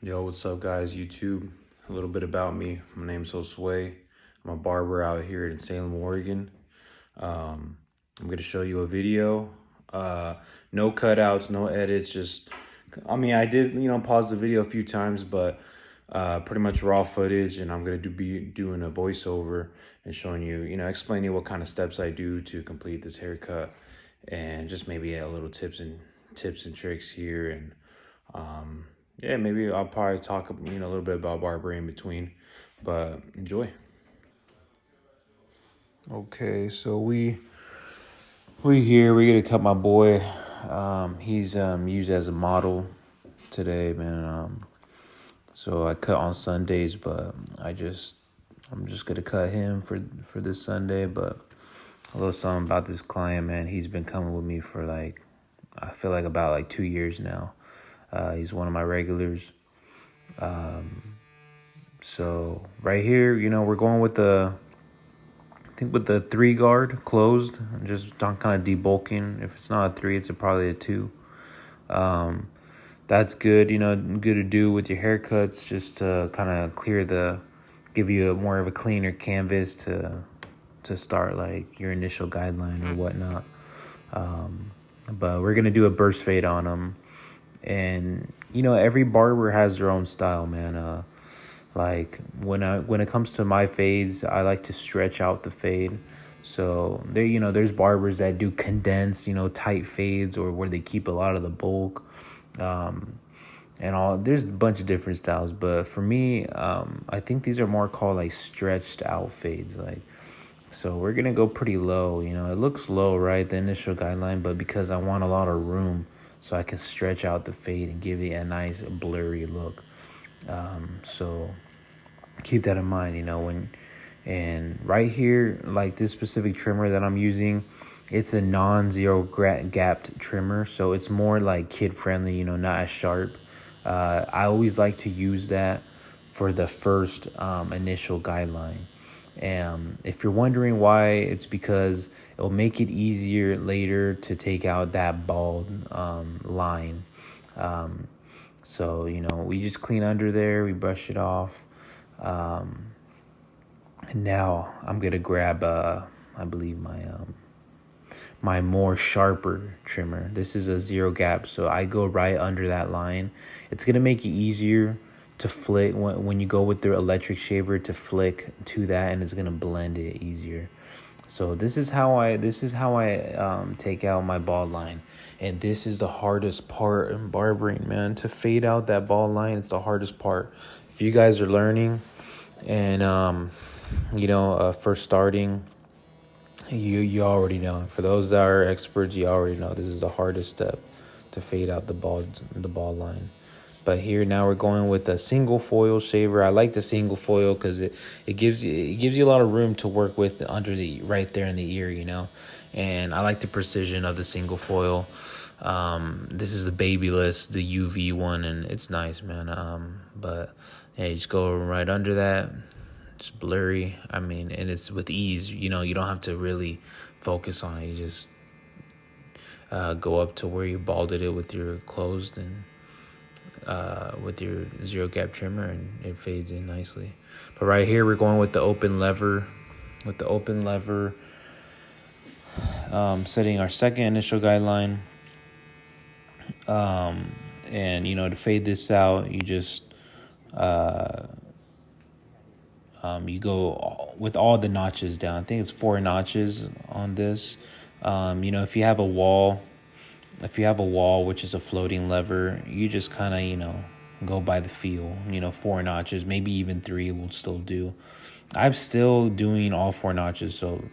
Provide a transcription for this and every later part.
Yo, what's up, guys? YouTube. A little bit about me. My name's Josue. I'm a barber out here in Salem, Oregon. I'm gonna show you a video. No cutouts, no edits. I did, pause the video a few times, but pretty much raw footage. And I'm gonna be doing a voiceover and showing you, explaining what kind of steps I do to complete this haircut, and just maybe a little tips and tricks here. And yeah, maybe I'll probably talk, a little bit about barbering in between, but enjoy. Okay, so we here. We gonna cut my boy. He's used as a model today, man. So I cut on Sundays, but I'm just gonna cut him for this Sunday. But a little something about this client, man. He's been coming with me for I feel like about 2 years now. He's one of my regulars. So right here, we're going with I think with the 3 guard closed, just kind of debulking. If it's not a 3, it's probably a 2. That's good, good to do with your haircuts, just to kind of give you more of a cleaner canvas to start your initial guideline or whatnot. But we're gonna do a burst fade on them, and every barber has their own style, man. When it comes to my fades, I like to stretch out the fade. So there's barbers that do condensed, tight fades, or where they keep a lot of the bulk, and all. There's a bunch of different styles, but for me, I think these are more called stretched out fades. So we're gonna go pretty low. It looks low, right, the initial guideline, but because I want a lot of room, so I can stretch out the fade and give it a nice blurry look. So keep that in mind, and right here, this specific trimmer that I'm using, it's a non-zero gapped trimmer, so it's more kid friendly, not as sharp. I always like to use that for the first initial guideline. And if you're wondering why, it's because it'll make it easier later to take out that bald line. So we just clean under there, we brush it off. And now I'm gonna grab I believe my more sharper trimmer. This is a 0 gap, so I go right under that line. It's gonna make it easier to flick when you go with the electric shaver, to flick to that, and it's gonna blend it easier. So this is how I take out my bald line. And this is the hardest part in barbering, man. To fade out that bald line, it's the hardest part. If you guys are learning and first starting, you already know. For those that are experts, you already know this is the hardest step, to fade out the bald line. But here now we're going with a single foil shaver. I like the single foil because it gives you a lot of room to work with under right there in the ear, and I like the precision of the single foil. This is the Babyless, the UV one, and it's nice, man. But yeah, you just go right under that. Just blurry. And it's with ease. You don't have to really focus on it. You just go up to where you balded it with your closed and with your 0 gap trimmer, and it fades in nicely. But right here, we're going with the open lever. Setting our second initial guideline. And to fade this out, you just you go with all the notches down. I think it's 4 notches on this. If you have a wall, which is a floating lever, you just kind of, go by the feel. 4 notches, maybe even 3 will still do. I'm still doing all 4 notches. So,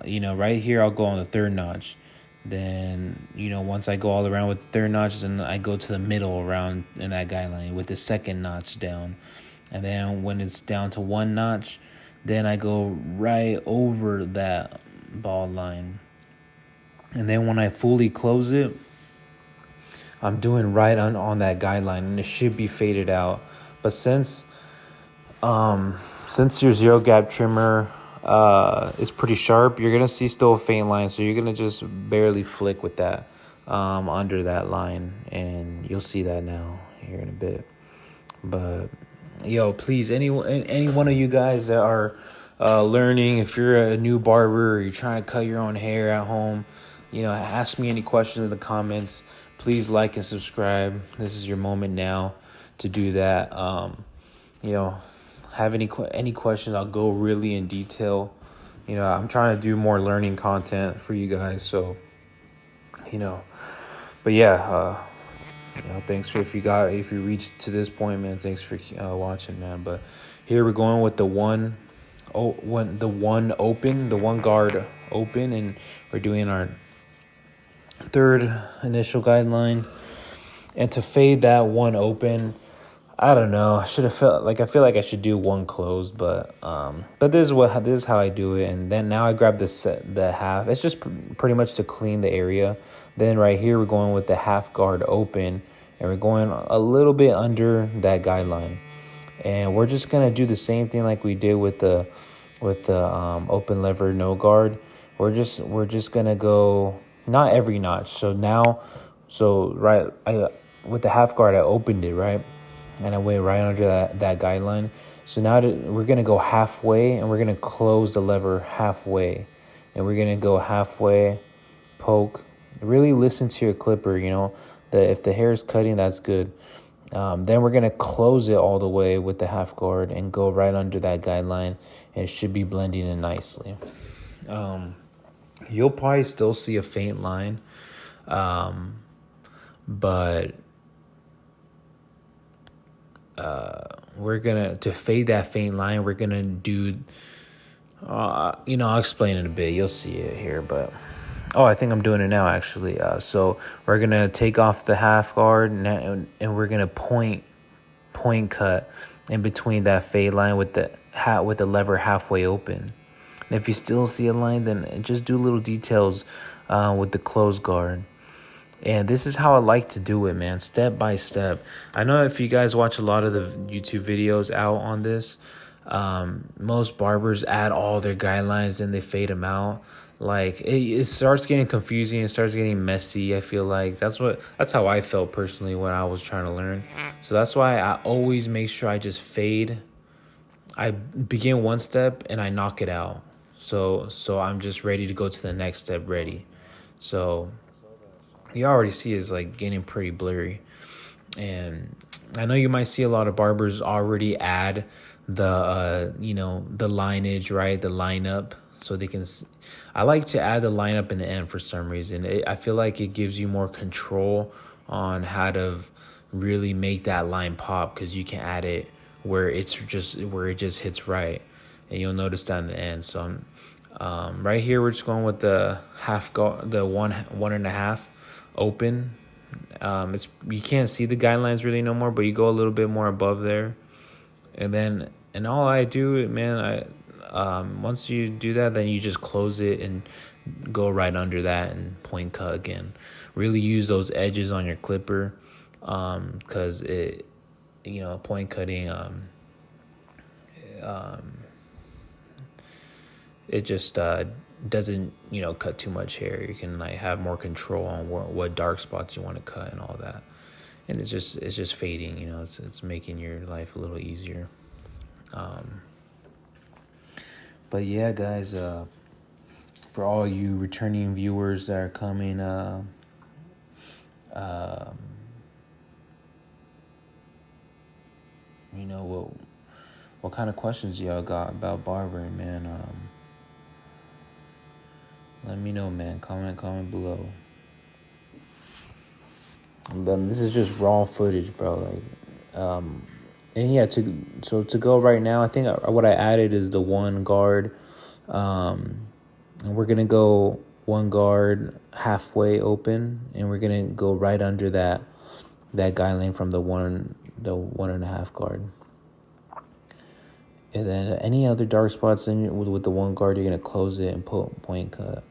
right here, I'll go on the 3rd notch. Then, once I go all around with the 3rd notch, then I go to the middle around in that guideline with the 2nd notch down. And then when it's down to 1 notch, then I go right over that bald line. And then when I fully close it, I'm doing right on that guideline, and it should be faded out. But since your 0 gap trimmer is pretty sharp, you're gonna see still a faint line, so you're gonna just barely flick with that under that line, and you'll see that now here in a bit. But yo, please, any one of you guys that are learning, if you're a new barber or you're trying to cut your own hair at home, ask me any questions in the comments. Please like and subscribe. This is your moment now to do that. You know, have any questions, I'll go really in detail. I'm trying to do more learning content for you guys. So, but yeah, thanks for if you reached to this point, man. Thanks for watching, man. But here we're going with the one guard open, and we're doing our third initial guideline. And to fade that one open, I don't know. I feel like I should do one closed, but this is how I do it. And then now I grab the half. It's just pretty much to clean the area. Then right here we're going with the half guard open, and we're going a little bit under that guideline. And we're just gonna do the same thing like we did with the open lever no guard. We're just gonna go not every notch. With the half guard I opened it, right, and I went right under that guideline. So now we're gonna go halfway, and we're gonna close the lever halfway, and we're gonna go halfway, poke. Really listen to your clipper. That if the hair is cutting, that's good. Then we're going to close it all the way with the half guard and go right under that guideline, and it should be blending in nicely. You'll probably still see a faint line, but we're going to fade that faint line, we're going to do, I'll explain it a bit. You'll see it here, but... Oh, I think I'm doing it now, actually. So we're going to take off the half guard, and we're going to point cut in between that fade line with the lever halfway open. And if you still see a line, then just do little details with the closed guard. And this is how I like to do it, man, step by step. I know if you guys watch a lot of the YouTube videos out on this, most barbers add all their guidelines and they fade them out. Like it starts getting confusing. It starts getting messy. I feel like that's how I felt personally when I was trying to learn. So that's why I always make sure I just fade. I begin one step and I knock it out. So I'm just ready to go to the next step ready. So you already see it's like getting pretty blurry. And I know you might see a lot of barbers already add the the lineage, right? The lineup, so they can. I like to add the lineup in the end for some reason. I feel like it gives you more control on how to really make that line pop, because you can add it where it just hits right, and you'll notice that in the end. So right here we're just going with the one and a half open. You can't see the guidelines really no more, but you go a little bit more above there, and all I do, man, once you do that, then you just close it and go right under that and point cut again. Really use those edges on your clipper, because it, point cutting, it just doesn't cut too much hair. You can have more control on what dark spots you want to cut and all that, and it's just fading. It's making your life a little easier. But yeah, guys, for all you returning viewers that are coming, what kind of questions y'all got about barbering, man? Let me know, man. Comment below. But this is just raw footage, bro. And yeah, to go right now, I think what I added is the one guard. And we're gonna go one guard halfway open, and we're gonna go right under that guideline from the one and a half guard. And then any other dark spots with the one guard, you're gonna close it and point cut.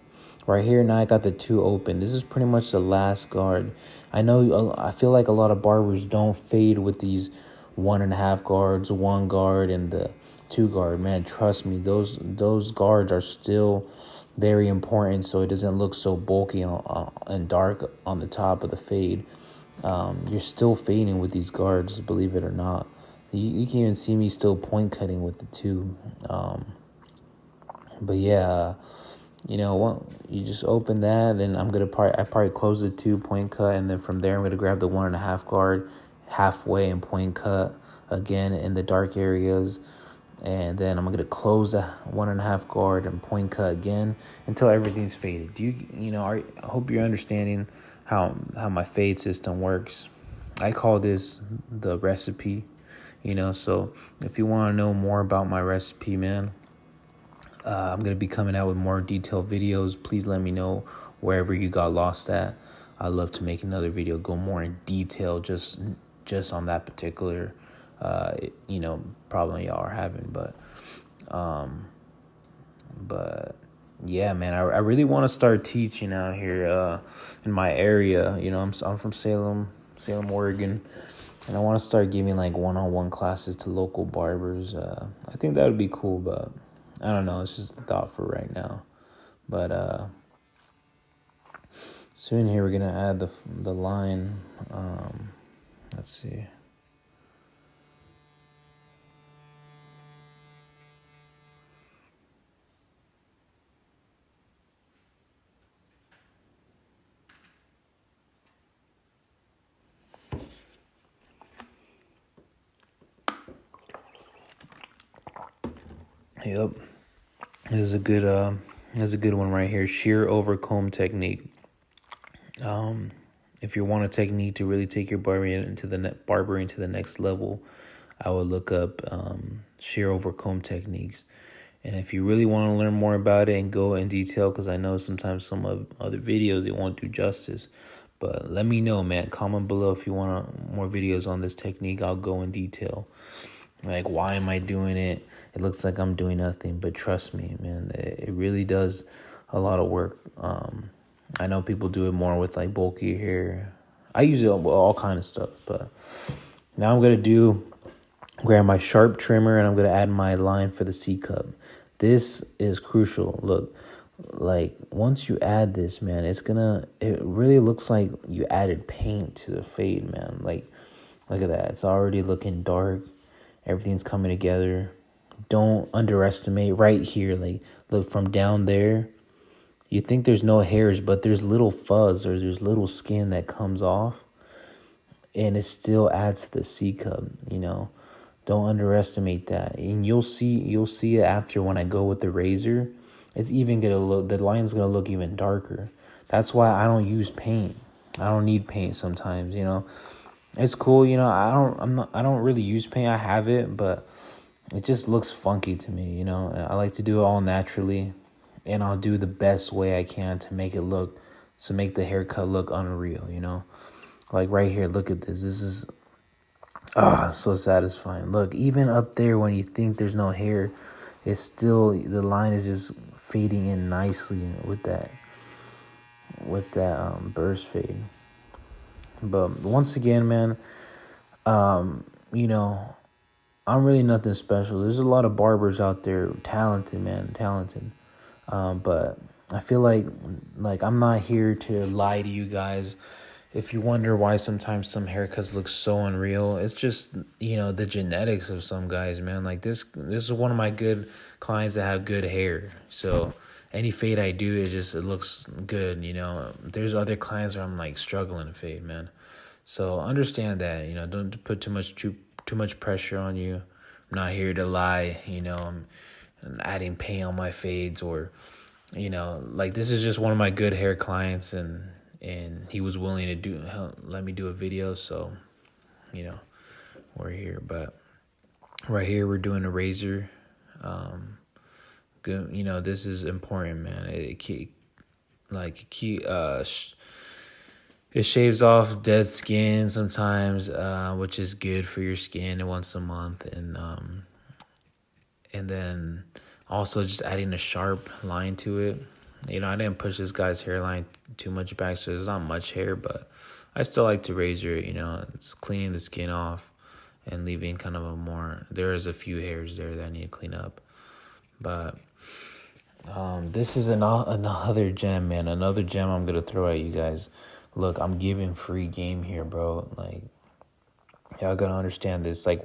Right here now I got the two open. This is pretty much the last guard. I feel like a lot of barbers don't fade with these one and a half guards, one guard, and the two guard. Man, trust me, those guards are still very important, so it doesn't look so bulky and dark on the top of the fade. You're still fading with these guards, believe it or not. You can even see me still point cutting with the tube. But yeah, you just open that, then I probably close the tube, point cut, and then from there I'm gonna grab the 1.5 guard halfway and point cut again in the dark areas, and then I'm gonna close the 1.5 guard and point cut again until everything's faded. I hope you're understanding how my fade system works. I call this the recipe. So if you want to know more about my recipe, man, I'm going to be coming out with more detailed videos. Please let me know wherever you got lost at. I'd love to make another video, go more in detail just on that particular problem y'all are having. But yeah, man, I really want to start teaching out here in my area. I'm from Salem, Oregon, and I want to start giving like one-on-one classes to local barbers. I think that would be cool, but I don't know. It's just a thought for right now. But soon here we're gonna add the line. Let's see. Yep, this is a good one right here. Shear over comb technique. If you want a technique to really take your barbering to the next level, I would look up shear over comb techniques. And if you really want to learn more about it and go in detail, because I know sometimes some of other videos it won't do justice, but let me know, man. Comment below if you want more videos on this technique. I'll go in detail. Like, why am I doing it? It looks like I'm doing nothing, but trust me, man, it really does a lot of work. I know people do it more with like bulky hair. I use it with all kind of stuff, but now I'm gonna grab my sharp trimmer and I'm gonna add my line for the C cup. This is crucial. Look, like once you add this, man, it really looks like you added paint to the fade, man. Like, look at that. It's already looking dark. Everything's coming together. Don't underestimate right here. Like, look from down there. You think there's no hairs, but there's little fuzz or there's little skin that comes off. And it still adds to the C cup, Don't underestimate that. And you'll see it after when I go with the razor. It's even the line's gonna look even darker. That's why I don't use paint. I don't need paint sometimes, It's cool, I don't really use paint. I have it, but it just looks funky to me, I like to do it all naturally, and I'll do the best way I can to make the haircut look unreal, Like right here, look at this. This is so satisfying. Look, even up there when you think there's no hair, it's still, the line is just fading in nicely with that burst fade. But once again, man, I'm really nothing special. There's a lot of barbers out there, talented, man, talented. But I feel like I'm not here to lie to you guys. If you wonder why sometimes some haircuts look so unreal, it's just, the genetics of some guys, man. Like this is one of my good clients that have good hair. So any fade I do, it looks good, There's other clients where I'm like struggling to fade, man. So understand that, don't put too much pressure on you. I'm not here to lie, I'm adding paint on my fades or, like this is just one of my good hair clients and he was willing to let me do a video. So, we're here, but right here, we're doing a razor. Good. This is important, man. It shaves off dead skin sometimes, which is good for your skin once a month. And then also just adding a sharp line to it. I didn't push this guy's hairline too much back, so there's not much hair, but I still like to razor it, It's cleaning the skin off and leaving kind of there is a few hairs there that I need to clean up. But this is another gem, man. Another gem I'm going to throw at you guys. Look, I'm giving free game here, bro. Like, y'all gotta understand this. Like,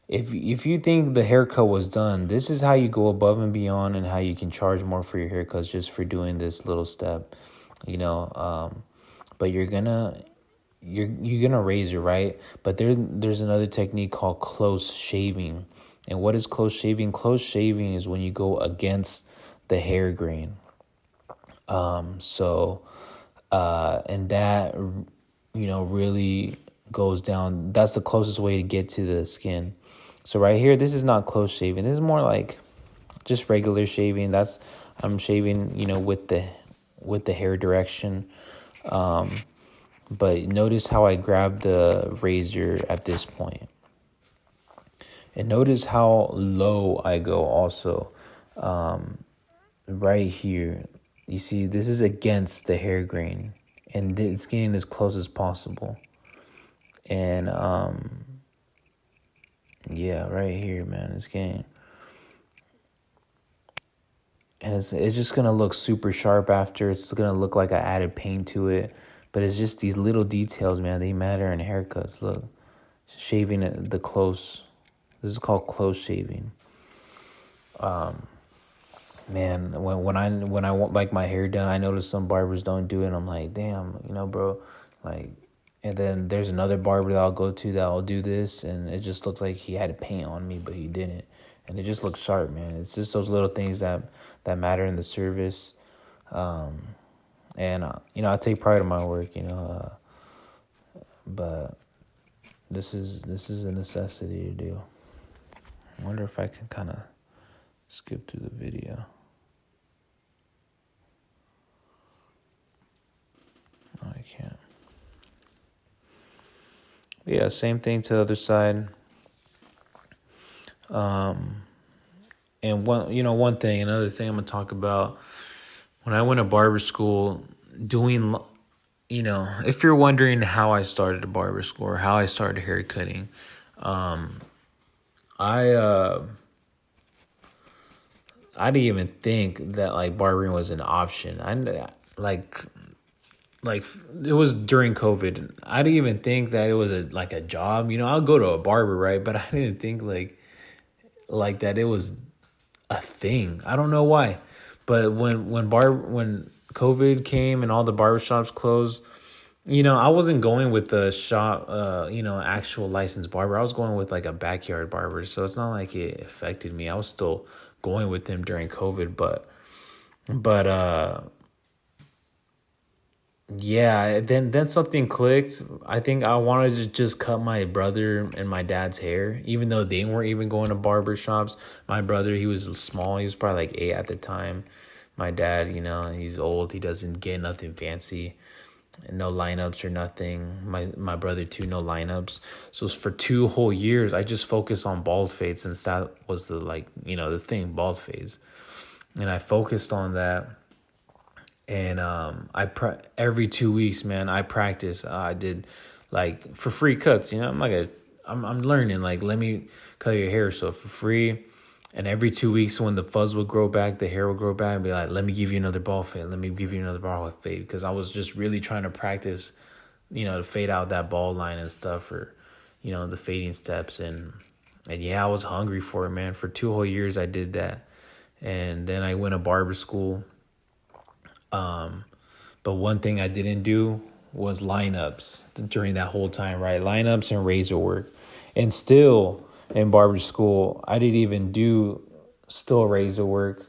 if you think the haircut was done, this is how you go above and beyond, and how you can charge more for your haircuts just for doing this little step, you know. But you're gonna razor, right? But there's another technique called close shaving. And what is close shaving? Close shaving is when you go against the hair grain. And that, really goes down. That's the closest way to get to the skin. So right here, this is not close shaving. This is more like just regular shaving. I'm shaving, with the hair direction. But notice how I grab the razor at this point. And notice how low I go also. Right here. You see, this is against the hair grain. And it's getting as close as possible. And, yeah, right here, man. It's getting... And it's just going to look super sharp after. It's going to look like I added paint to it. But it's just these little details, man. They matter in haircuts. Look, shaving the close. This is called close shaving. Man, when I want like my hair done, I notice some barbers don't do it. I'm like, damn, bro. Like, and then there's another barber that I'll go to that will do this, and it just looks like he had paint on me, but he didn't. And it just looks sharp, man. It's just those little things that matter in the service. And I take pride in my work, but this is a necessity to do. I wonder if I can kind of skip through the video. No, I can't. But yeah, same thing to the other side. And another thing I'm gonna talk about. When I went to barber school, if you're wondering how I started a barber school or how I started hair cutting, I didn't even think that like barbering was an option. Like it was during COVID. I didn't even think that it was a job. I'll go to a barber, right? But I didn't think like that it was a thing. I don't know why. But when COVID came and all the barbershops closed, I wasn't going with the shop, actual licensed barber. I was going with like a backyard barber. So it's not like it affected me. I was still going with them during COVID, but yeah, then something clicked. I think I wanted to just cut my brother and my dad's hair, even though they weren't even going to barber shops. My brother, he was small. He was probably like 8 at the time. My dad, he's old. He doesn't get nothing fancy. No lineups or nothing. My brother too, no lineups. So for 2 whole years, I just focused on bald fades, since that was the thing, bald fades. And I focused on that. And every 2 weeks, man, I practice. I did like for free cuts. I'm learning. Like, let me cut your hair so for free. And every 2 weeks, when the fuzz would grow back, the hair would grow back, and be like, let me give you another bald fade. Let me give you another bald fade, because I was just really trying to practice, to fade out that bald line and stuff, or the fading steps. And yeah, I was hungry for it, man. For 2 whole years, I did that, and then I went to barber school. But one thing I didn't do was lineups during that whole time, right? Lineups and razor work. And still in barber school, I didn't even do still razor work.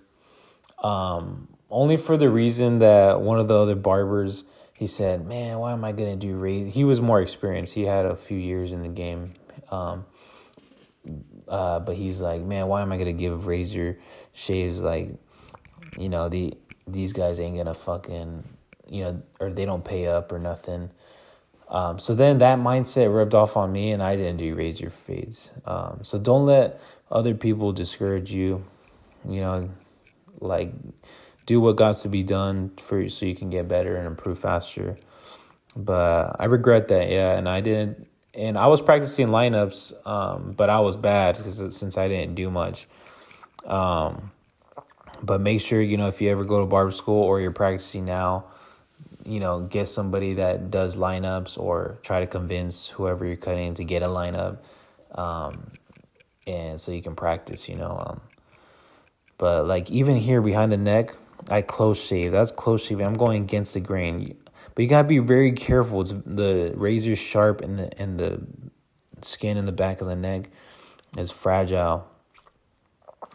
Only for the reason that one of the other barbers, he said, man, why am I going to do razor? He was more experienced. He had a few years in the game. But he's like, man, why am I going to give razor shaves? Like, these guys ain't gonna fucking, or they don't pay up or nothing. So then that mindset rubbed off on me, and I didn't do razor fades. So don't let other people discourage you. Like, do what got to be done so you can get better and improve faster. But I regret that, yeah. And I didn't, and I was practicing lineups, but I was bad since I didn't do much. But make sure, if you ever go to barber school or you're practicing now, get somebody that does lineups, or try to convince whoever you're cutting to get a lineup. and so you can practice, but like even here behind the neck, I close shave. That's close shaving. I'm going against the grain, but you gotta be very careful. It's the razor's sharp, and the skin in the back of the neck is fragile.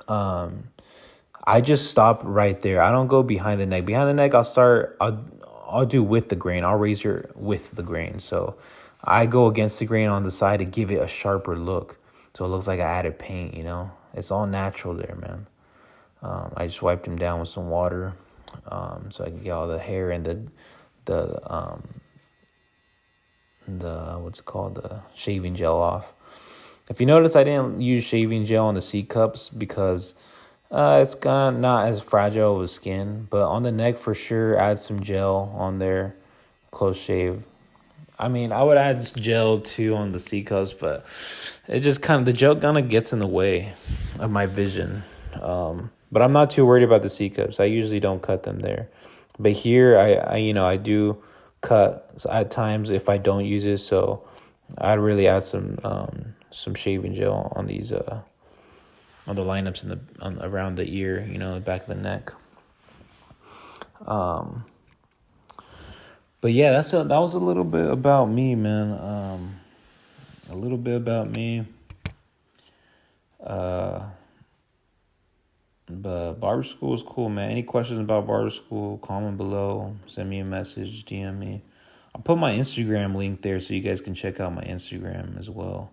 I just stop right there. I don't go behind the neck. Behind the neck, I'll do with the grain. I'll razor with the grain. So I go against the grain on the side to give it a sharper look. So it looks like I added paint, It's all natural there, man. I just wiped him down with some water, so I can get all the hair and the what's it called, the shaving gel off. If you notice, I didn't use shaving gel on the C cups because it's kind of not as fragile of skin. But on the neck, for sure, add some gel on there, close shave. I mean, I would add gel too on the C cups, but it just the gel kind of gets in the way of my vision. But I'm not too worried about the C cups. I usually don't cut them there. But here, I do cut at times if I don't use it. So I'd really add some shaving gel on these on the lineups around the ear, the back of the neck. But yeah, that was a little bit about me, man. A little bit about me. But barber school is cool, man. Any questions about barber school, comment below. Send me a message, DM me. I'll put my Instagram link there so you guys can check out my Instagram as well.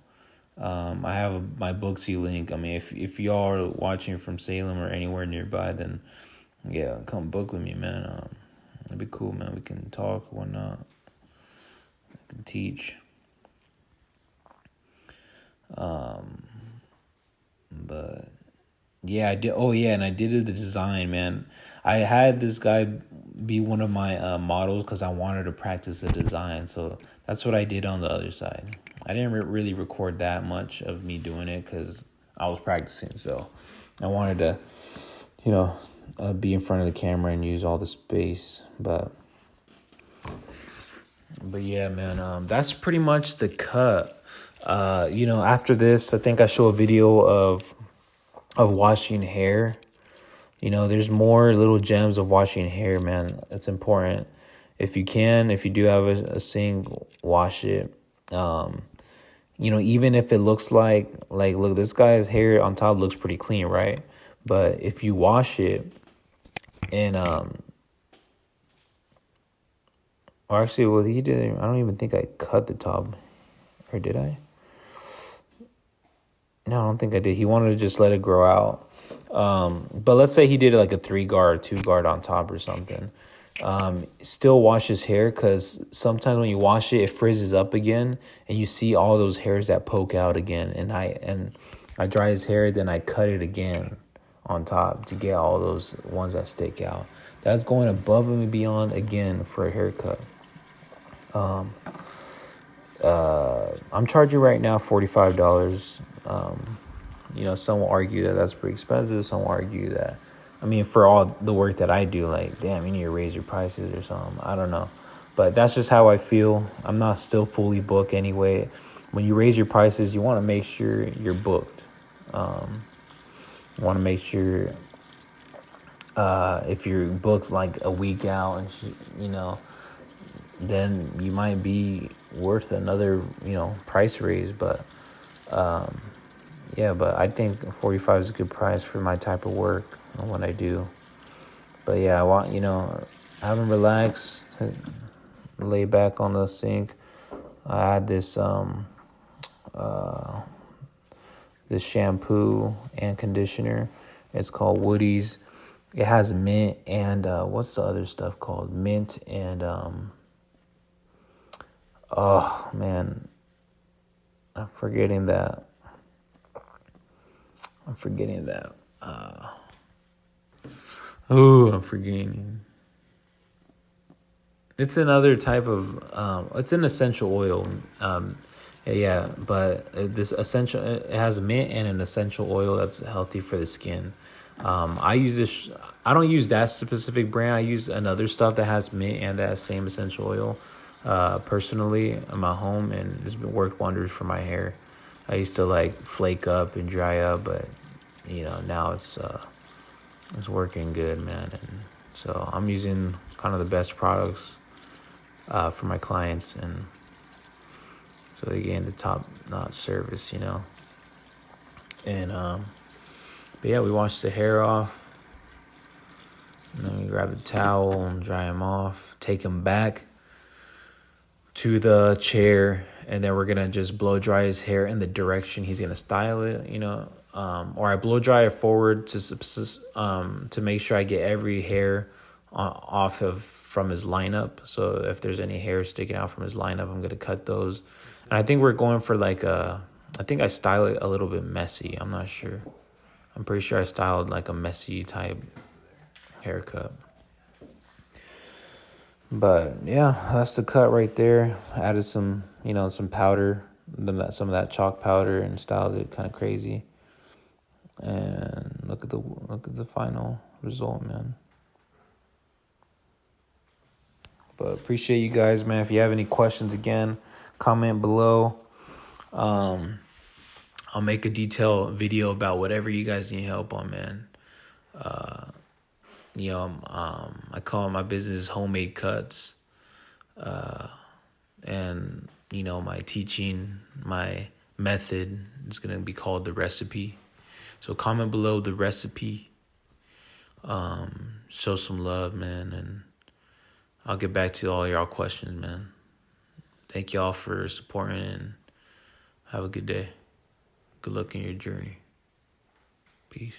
I have my Booksy link. I mean, if y'all are watching from Salem or anywhere nearby, then yeah, come book with me, man. It'd be cool, man. We can talk, whatnot. I can teach. But yeah, I did. Oh yeah, and I did the design, man. I had this guy be one of my models because I wanted to practice the design. So that's what I did on the other side. I didn't really record that much of me doing it because I was practicing. So I wanted to, be in front of the camera and use all the space. But yeah, man, that's pretty much the cut. After this, I think I show a video of washing hair. There's more little gems of washing hair, man. It's important. If you do have a sink, wash it. Even if it looks like look, this guy's hair on top looks pretty clean, right? But if you wash it and or actually, well, he didn't. I don't even think I cut the top, or did I? No, I don't think I did. He wanted to just let it grow out. But let's say he did like a 3-guard, 2-guard on top or something. Still wash his hair because sometimes when you wash it, it frizzes up again, and you see all those hairs that poke out again. And I dry his hair, then I cut it again on top to get all those ones that stick out. That's going above and beyond again for a haircut. I'm charging right now $45. Some will argue that that's pretty expensive. Some will argue that, for all the work that I do, like, damn, you need to raise your prices or something. I don't know. But that's just how I feel. I'm not still fully booked anyway. When you raise your prices, you want to make sure you're booked. You want to make sure if you're booked like a week out, and then you might be worth another, price raise. But yeah, but I think 45 is a good price for my type of work and what I do. But yeah, I want, have them relax, lay back on the sink. I had this this shampoo and conditioner. It's called Woody's. It has mint and what's the other stuff called? Mint and oh man, I'm forgetting that. I'm forgetting. It's another type of, it's an essential oil. Yeah, but this essential, it has mint and an essential oil that's healthy for the skin. I use this, I don't use that specific brand. I use another stuff that has mint and that same essential oil, personally in my home, and it's been worked wonders for my hair. I used to like flake up and dry up, but now it's working good, man. And so I'm using kind of the best products for my clients, and so they gain the top notch service, And but yeah, we wash the hair off, and then we grab the towel and dry him off, take him back to the chair, and then we're gonna just blow dry his hair in the direction he's gonna style it, or I blow dry it forward to make sure I get every hair off of from his lineup. So if there's any hair sticking out from his lineup, I'm gonna cut those. And I think we're going for I think I style it a little bit messy. I'm not sure. I'm pretty sure I styled like a messy type haircut. But yeah, that's the cut right there. Added some, some powder, some of that chalk powder, and styled it kind of crazy. And look at the final result, man. But appreciate you guys, man. If you have any questions, again, comment below. I'll make a detailed video about whatever you guys need help on, man. I call my business Homemade Cuts. And, my teaching, my method is going to be called The Recipe. So comment below the recipe. Show some love, man, and I'll get back to all y'all questions, man. Thank y'all for supporting, and have a good day. Good luck in your journey. Peace.